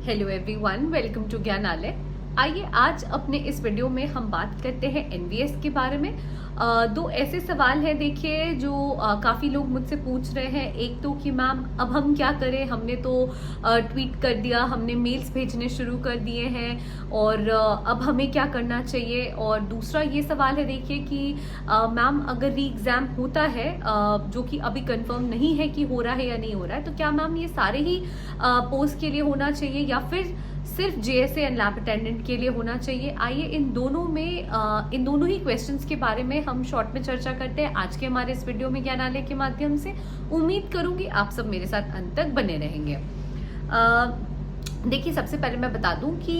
Hello everyone, welcome to Gyanalaya. आइए आज अपने इस वीडियो में हम बात करते हैं एनवीएस के बारे में। दो ऐसे सवाल हैं देखिए जो काफ़ी लोग मुझसे पूछ रहे हैं। एक तो कि मैम अब हम क्या करें, हमने तो ट्वीट कर दिया, हमने मेल्स भेजने शुरू कर दिए हैं और अब हमें क्या करना चाहिए। और दूसरा ये सवाल है देखिए कि मैम अगर री एग्ज़ाम होता है जो कि अभी कंफर्म नहीं है कि हो रहा है या नहीं हो रहा है, तो क्या मैम ये सारे ही पोस्ट के लिए होना चाहिए या फिर सिर्फ जेएसए एंड लैब अटेंडेंट के लिए होना चाहिए। आइए इन दोनों ही क्वेश्चंस के बारे में हम शॉर्ट में चर्चा करते हैं आज के हमारे इस वीडियो में ज्ञानालय के माध्यम से। उम्मीद करूंगी आप सब मेरे साथ अंत तक बने रहेंगे। देखिए, सबसे पहले मैं बता दूं कि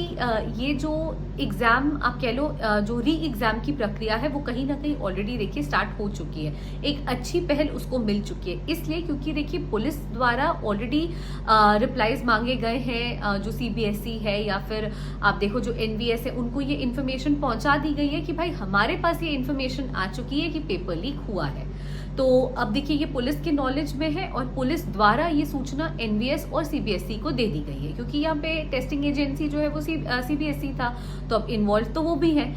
ये जो एग्ज़ाम आप कह लो जो री एग्ज़ाम की प्रक्रिया है वो कहीं ना कहीं ऑलरेडी देखिए स्टार्ट हो चुकी है। एक अच्छी पहल उसको मिल चुकी है, इसलिए क्योंकि देखिए पुलिस द्वारा ऑलरेडी रिप्लाईज मांगे गए हैं। जो सीबीएसई है या फिर आप देखो जो एनवीएस है, उनको ये इन्फॉर्मेशन पहुंचा दी गई है कि भाई हमारे पास ये इन्फॉर्मेशन आ चुकी है कि पेपर लीक हुआ है। तो अब देखिए ये पुलिस के नॉलेज में है और पुलिस द्वारा ये सूचना एनवीएस और सीबीएसई को दे दी गई है, क्योंकि यहाँ पे टेस्टिंग एजेंसी जो है वो सीबीएसई था, तो अब इन्वॉल्व तो वो भी है।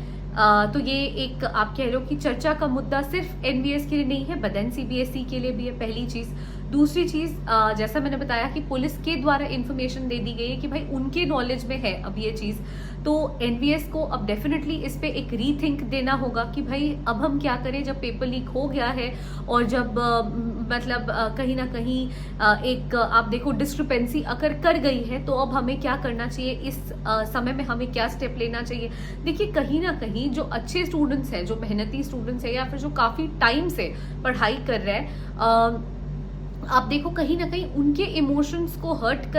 तो ये एक आप कह लो कि चर्चा का मुद्दा सिर्फ एनवीएस के लिए नहीं है, बदन सीबीएसई के लिए भी है, पहली चीज। दूसरी चीज, जैसा मैंने बताया कि पुलिस के द्वारा इन्फॉर्मेशन दे दी गई है कि भाई उनके नॉलेज में है अब ये चीज, तो एनवीएस को अब डेफिनेटली इस पे एक रीथिंक देना होगा कि भाई अब हम क्या करें जब पेपर लीक हो गया है और जब मतलब कहीं ना कहीं एक आप देखो डिस्क्रिपेंसी अगर कर गई है, तो अब हमें क्या करना चाहिए, इस समय में हमें क्या स्टेप लेना चाहिए। देखिए कहीं ना कहीं जो अच्छे स्टूडेंट्स हैं, जो मेहनती स्टूडेंट्स हैं या फिर जो काफी टाइम से पढ़ाई कर रहे हैं, आप देखो कहीं ना कहीं उनके इमोशंस को हर्ट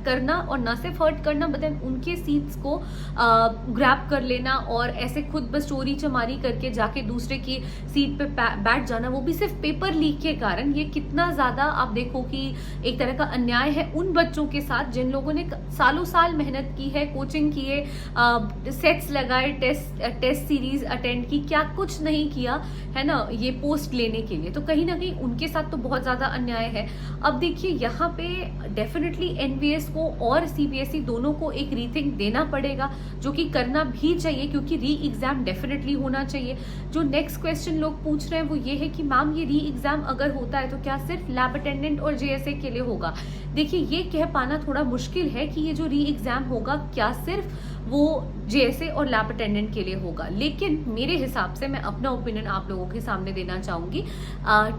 करना और ना सिर्फ हर्ट करना बल्कि उनके सीट्स को ग्रैब कर लेना और ऐसे खुद बस चोरी चमारी करके जाके दूसरे की सीट पे बैठ जाना, वो भी सिर्फ पेपर लीक के कारण, ये कितना ज्यादा आप देखो कि एक तरह का अन्याय है उन बच्चों के साथ जिन लोगों ने सालों साल मेहनत की है, कोचिंग की है, सेट्स लगाए, टेस्ट सीरीज अटेंड की, क्या कुछ नहीं किया है ना ये पोस्ट लेने के लिए। तो कहीं ना कहीं उनके साथ तो बहुत ज्यादा अन्याय है। अब देखिए यहाँ पे डेफिनेटली एनवीएस को और सीबीएसई दोनों को एक रीथिंक देना पड़ेगा, जो कि करना भी चाहिए क्योंकि री एग्जाम डेफिनेटली होना चाहिए। जो नेक्स्ट क्वेश्चन लोग पूछ रहे हैं वो ये है कि मैम ये री एग्जाम अगर होता है तो क्या सिर्फ लैब अटेंडेंट और जेएसए के लिए होगा। देखिए ये कह पाना थोड़ा मुश्किल है कि ये जो री एग्जाम होगा क्या सिर्फ वो जेएसए और लैब अटेंडेंट के लिए होगा, लेकिन मेरे हिसाब से मैं अपना ओपिनियन आप लोगों के सामने देना चाहूंगी।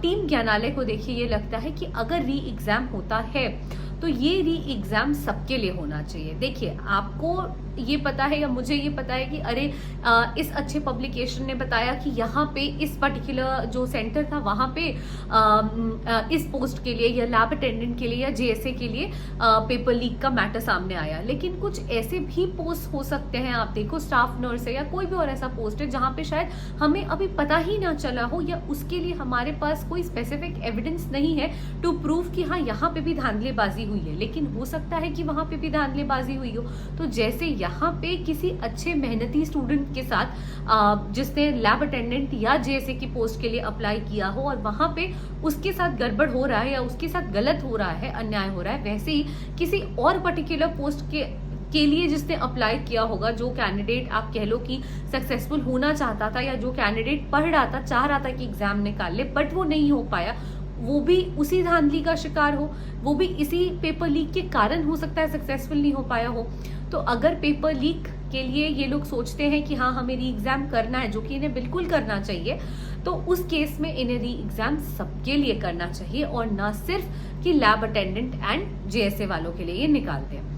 टीम ज्ञानालय को देखिए ये लगता है कि अगर री एग्जाम होता है तो ये री एग्जाम सबके लिए होना चाहिए। देखिए आपको ये पता है या मुझे ये पता है कि अरे इस अच्छे पब्लिकेशन ने बताया कि यहाँ पे इस पर्टिकुलर जो सेंटर था वहाँ पे इस पोस्ट के लिए या लैब अटेंडेंट के लिए या जेएसए के लिए पेपर लीक का मैटर सामने आया, लेकिन कुछ ऐसे भी पोस्ट हो सकते हैं, आप देखो स्टाफ नर्स है या कोई भी और ऐसा पोस्ट है जहाँ पे शायद हमें अभी पता ही ना चला हो या उसके लिए हमारे पास कोई स्पेसिफिक एविडेंस नहीं है टू प्रूव कि हाँ यहाँ पे भी धांधलीबाजी हुई है, लेकिन हो सकता है कि वहाँ पे भी धांधलीबाजी हुई हो। तो जैसे यहाँ पे किसी अच्छे मेहनती स्टूडेंट के साथ जिसने लैब अटेंडेंट या जेएसए की पोस्ट के लिए अप्लाई किया हो और वहां पे उसके साथ गड़बड़ हो रहा है या उसके साथ गलत हो रहा है, अन्याय हो रहा है, वैसे ही किसी और पर्टिकुलर पोस्ट के लिए जिसने अप्लाई किया होगा, जो कैंडिडेट आप कह लो कि सक्सेसफुल होना चाहता था या जो कैंडिडेट पढ़ रहा था, चाह रहा था कि एग्जाम निकाल ले बट वो नहीं हो पाया, वो भी उसी धांधली का शिकार हो, वो भी इसी पेपर लीक के कारण हो सकता है सक्सेसफुल नहीं हो पाया हो। तो अगर पेपर लीक के लिए ये लोग सोचते हैं कि हाँ हमें री एग्जाम करना है, जो कि इन्हें बिल्कुल करना चाहिए, तो उस केस में इन्हें री एग्जाम सबके लिए करना चाहिए और ना सिर्फ कि लैब अटेंडेंट एंड जेएसए वालों के लिए ये निकालते हैं।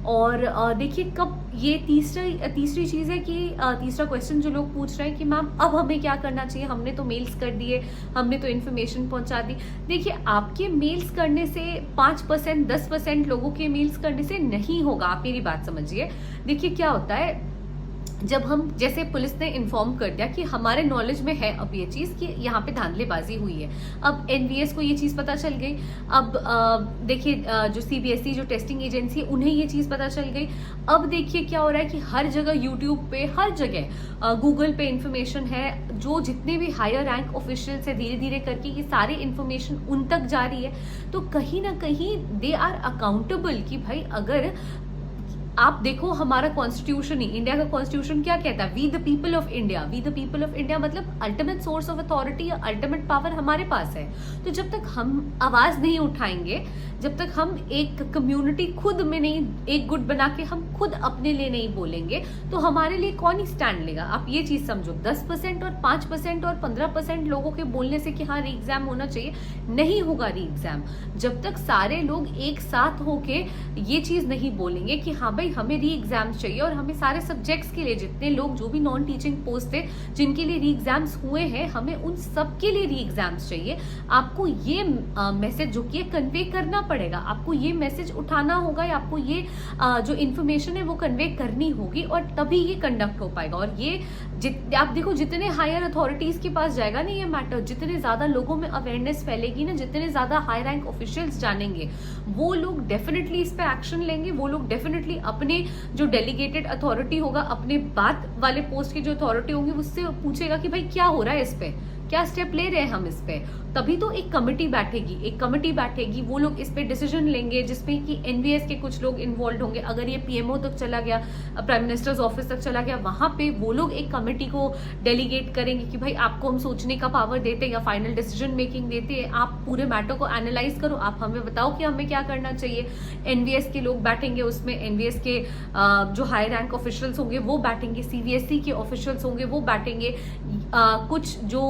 और देखिए कब ये तीसरी चीज़ है कि तीसरा क्वेश्चन जो लोग पूछ रहे हैं कि मैम अब हमें क्या करना चाहिए, हमने तो मेल्स कर दिए, हमने तो इन्फॉर्मेशन पहुंचा दी। देखिए आपके मेल्स करने से 5% 10% लोगों के मेल्स करने से नहीं होगा, आप मेरी बात समझिए। देखिए क्या होता है, जब हम जैसे पुलिस ने इन्फॉर्म कर दिया कि हमारे नॉलेज में है अब ये चीज़ कि यहाँ पे धांधलेबाजी हुई है, अब एनवीएस को ये चीज़ पता चल गई, अब देखिए जो सीबीएसई जो टेस्टिंग एजेंसी है उन्हें ये चीज़ पता चल गई। अब देखिए क्या हो रहा है कि हर जगह यूट्यूब पे, हर जगह गूगल पे इंफॉर्मेशन है, जो जितने भी हायर रैंक ऑफिशियल्स है धीरे धीरे करके ये सारी इंफॉर्मेशन उन तक जा रही है। तो कहीं ना कहीं दे आर अकाउंटेबल कि भाई अगर आप देखो हमारा कॉन्स्टिट्यूशन ही, इंडिया का कॉन्स्टिट्यूशन क्या कहता है, we the people of India. We the people of India मतलब अल्टीमेट सोर्स ऑफ अथॉरिटी या अल्टीमेट पावर हमारे पास है। तो जब तक हम आवाज नहीं उठाएंगे, जब तक हम एक कम्युनिटी खुद में नहीं, एक गुट बना के हम खुद अपने लिए नहीं बोलेंगे, तो हमारे लिए कौन ही स्टैंड लेगा। आप ये चीज समझो, 10% और 5% और 15% लोगों के बोलने से कि हाँ री एग्जाम होना चाहिए, नहीं होगा री एग्जाम। जब तक सारे लोग एक साथ होके ये चीज नहीं बोलेंगे कि हाँ भाई हमें री एग्जाम्स चाहिए, और हमें सारे सब्जेक्ट्स के लिए जितने लोग जो भी नॉन टीचिंग पोस्ट थे जिनके लिए री एग्जाम्स हुए हैं, हमें उन सब के लिए री एग्जाम्स चाहिए। आपको ये मैसेज जो कि कन्वे करना पड़ेगा, आपको ये मैसेज उठाना होगा, या आपको ये जो इन्फॉर्मेशन है वो कन्वे करनी होगी, और तभी ये कंडक्ट हो पाएगा। और ये आप देखो जितने हायर अथॉरिटीज के पास जाएगा ना ये मैटर, जितने ज्यादा लोगों में अवेयरनेस फैलेगी ना, जितने ज्यादा हाई रैंक ऑफिशियल्स जानेंगे, वो लोग डेफिनेटली इस पे एक्शन लेंगे। वो लोग डेफिनेटली अपने जो डेलीगेटेड अथॉरिटी होगा, अपने बात वाले पोस्ट की जो अथॉरिटी होंगी, उससे पूछेगा कि भाई क्या हो रहा है, इस पे क्या स्टेप ले रहे हैं हम इस पे। तभी तो एक कमेटी बैठेगी, वो लोग इस पे डिसीजन लेंगे, जिसमें कि एनवीएस के कुछ लोग इन्वॉल्व होंगे। अगर ये पीएमओ तक चला गया, प्राइम मिनिस्टर्स ऑफिस तक चला गया, वहां पे वो लोग एक कमेटी को डेलीगेट करेंगे कि भाई आपको हम सोचने का पावर देते हैं या फाइनल डिसीजन मेकिंग देते हैं, आप पूरे मैटर को एनालाइज करो, आप हमें बताओ कि हमें क्या करना चाहिए। एनवीएस के लोग बैठेंगे उसमें, एनवीएस के जो हाई रैंक ऑफिशियल्स होंगे वो बैठेंगे, सीबीएसई के ऑफिशियल्स होंगे वो बैठेंगे, कुछ जो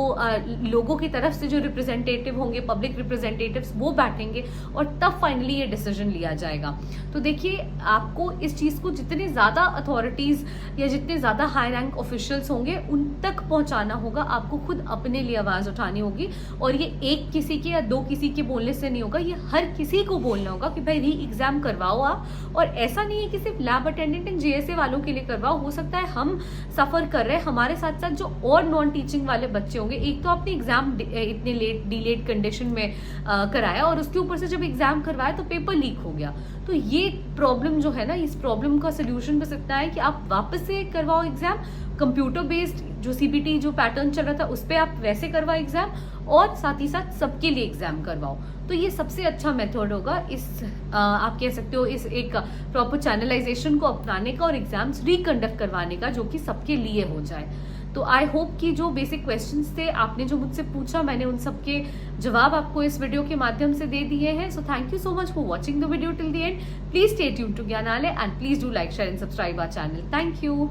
लोगों की तरफ से जो रिप्रेजेंटेटिव होंगे, पब्लिक रिप्रेजेंटेटिव्स, वो बैठेंगे, और तब फाइनली ये डिसीजन लिया जाएगा। तो देखिए आपको इस चीज को जितने ज्यादा अथॉरिटीज या जितने ज्यादा हाई रैंक ऑफिशियल्स होंगे उन तक पहुंचाना होगा, आपको खुद अपने लिए आवाज उठानी होगी। और ये एक किसी के या दो किसी के बोलने से नहीं होगा, ये हर किसी को बोलना होगा कि भाई री एग्जाम करवाओ आप। और ऐसा नहीं है कि सिर्फ लैब अटेंडेंट एंड जेएसए वालों के लिए करवाओ, हो सकता है हम सफर कर रहे हैं, हमारे साथ साथ जो और नॉन टीचिंग वाले बच्चे होंगे, एक तो आपने एग्जाम इतने डिलेड कंडीशन में कराया, और उसके ऊपर से जब एग्जाम करवाया तो पेपर लीक हो गया। तो ये प्रॉब्लम जो है ना, इस प्रॉब्लम का सोल्यूशन बस इतना है कि आप वापस से करवाओ एग्जाम, कंप्यूटर बेस्ड जो सीबीटी जो पैटर्न चल रहा था उस पर आप वैसे करवाओ एग्जाम, और साथ ही साथ सबके लिए एग्जाम करवाओ। तो ये सबसे अच्छा मेथड होगा इस आप कह सकते हो इस एक प्रॉपर चैनलाइजेशन को अपनाने का और एग्जाम्स रिकंडक्ट करवाने का, जो कि सबके लिए हो जाए। तो आई होप कि जो बेसिक क्वेश्चंस थे आपने जो मुझसे पूछा, मैंने उन सब के जवाब आपको इस वीडियो के माध्यम से दे दिए हैं। So thank you so much for watching the video till the end. Please stay tuned to Gyanalaya and please do like, share and subscribe our channel. Thank you.